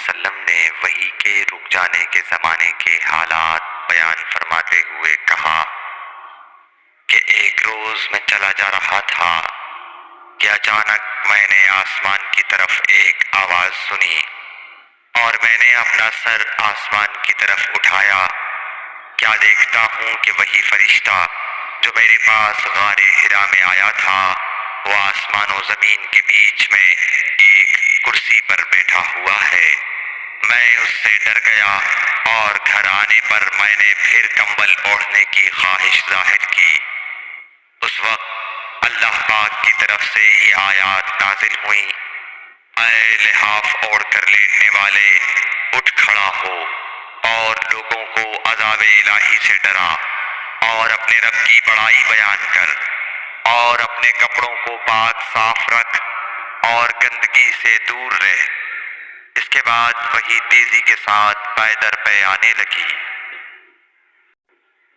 وسلم نے وحی کے رک جانے کے زمانے کے حالات بیان فرماتے ہوئے کہا کہ ایک روز میں چلا جا رہا تھا کہ اچانک میں نے آسمان کی طرف ایک آواز سنی اور میں نے اپنا سر آسمان کی طرف اٹھایا۔ کیا دیکھتا ہوں کہ وہی فرشتہ جو میرے پاس غار حرا میں آیا تھا وہ آسمان و زمین کے بیچ میں ایک کرسی پر بیٹھا ہوا ہے۔ میں اس سے ڈر گیا اور گھر آنے پر میں نے پھر کمبل اوڑھنے کی خواہش ظاہر کی۔ اس وقت اللہ پاک کی طرف سے یہ آیات نازل ہوئیں، اے لحاف اوڑھ کر لیٹنے والے، اٹھ کھڑا ہو اور لوگوں کو عذاب الہی سے ڈرا، اور اپنے رب کی بڑائی بیان کر، اور اپنے کپڑوں کو پاک صاف رکھ اور گندگی سے دور رہ۔ اس کے بعد وہی تیزی کے ساتھ پے در پے آنے لگی۔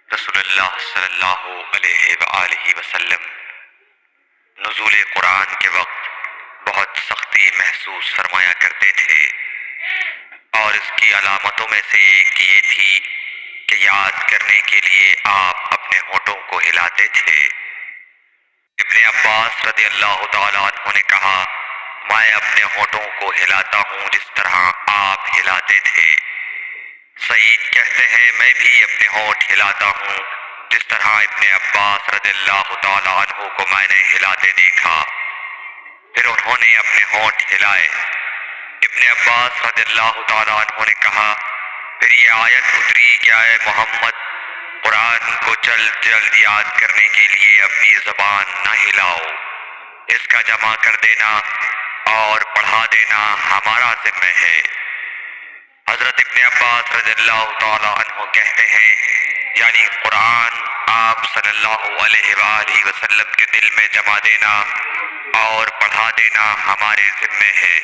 رسول اللہ صلی اللہ علیہ وآلہ وسلم نزول قرآن کے وقت بہت سختی محسوس فرمایا کرتے تھے، اور اس کی علامتوں میں سے ایک یہ تھی کہ یاد کرنے کے لیے آپ اپنے ہونٹوں کو ہلاتے تھے۔ ابن عباس رضی اللہ تعالیٰ عنہ نے کہا، میں اپنے ہونٹوں کو ہلاتا ہوں جس طرح آپ ہلاتے تھے۔ سعید کہتے ہیں میں بھی اپنے ہونٹ ہلاتا ہوں جس طرح ابن عباس رضی اللہ تعالیٰ عنہ کو میں نے ہلاتے دیکھا۔ پھر انہوں نے اپنے ہونٹ ہلائے۔ ابن عباس رضی اللہ تعالیٰ عنہ نے کہا، پھر یہ آیت اتری کہ اے محمد، قرآن کو جلد جلد یاد کرنے کے لیے اپنی زبان نہ ہلاؤ، اس کا جمع کر دینا اور پڑھا دینا ہمارا ذمہ ہے۔ حضرت ابن عباس رضی اللہ تعالیٰ عنہ کہتے ہیں، یعنی قرآن آپ صلی اللہ علیہ وآلہ وسلم کے دل میں جمع دینا اور پڑھا دینا ہمارے ذمہ ہے۔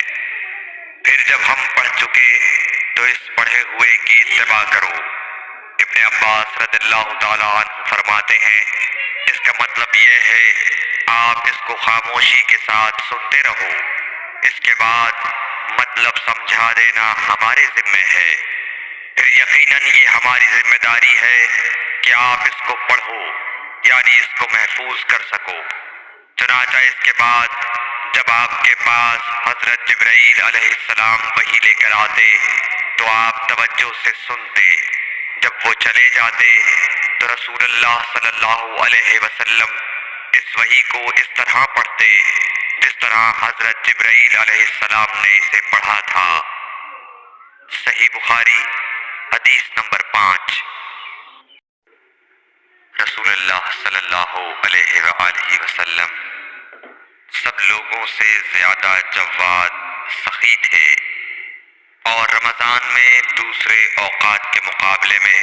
پھر جب ہم پڑھ چکے تو اس پڑھے ہوئے کی اتباع کرو۔ ابن عباس رضی اللہ تعالیٰ عنہ فرماتے ہیں، اس کا مطلب یہ ہے آپ اس کو خاموشی کے ساتھ سنتے رہو، اس کے بعد مطلب سمجھا دینا ہمارے ذمہ ہے۔ پھر یقیناً یہ ہماری ذمہ داری ہے کہ آپ اس کو پڑھو، یعنی اس کو محفوظ کر سکو۔ چنانچہ اس کے بعد جب آپ کے پاس حضرت جبرائیل علیہ السلام وحی لے کر آتے تو آپ توجہ سے سنتے۔ جب وہ چلے جاتے تو رسول اللہ صلی اللہ علیہ وسلم اس وحی کو اس طرح پڑھتے جس طرح حضرت جبرائیل علیہ السلام نے اسے پڑھا تھا۔ صحیح بخاری حدیث نمبر 5۔ رسول اللہ صلی اللہ علیہ وآلہ وسلم سب لوگوں سے زیادہ جواد، سخی تھے، اور رمضان میں دوسرے اوقات کے مقابلے میں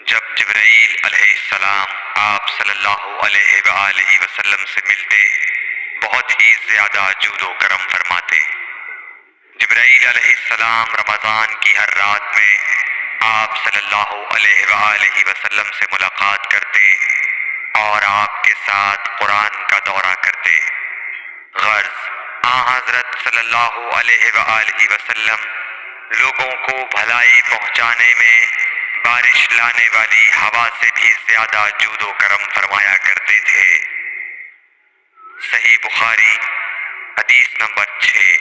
جب جبرائیل علیہ السلام آپ صلی اللہ علیہ وآلہ وسلم سے ملتے بہت ہی زیادہ جود و کرم فرماتے۔ جبرائیل علیہ السلام رمضان کی ہر رات میں آپ صلی اللہ علیہ وآلہ وسلم سے ملاقات کرتے اور آپ کے ساتھ قرآن کا دورہ کرتے۔ غرض حضرت صلی اللہ علیہ وآلہ وسلم لوگوں کو بھلائی پہنچانے میں بارش لانے والی ہوا سے بھی زیادہ جود و کرم فرمایا کرتے تھے۔ صحیح بخاری حدیث نمبر 6۔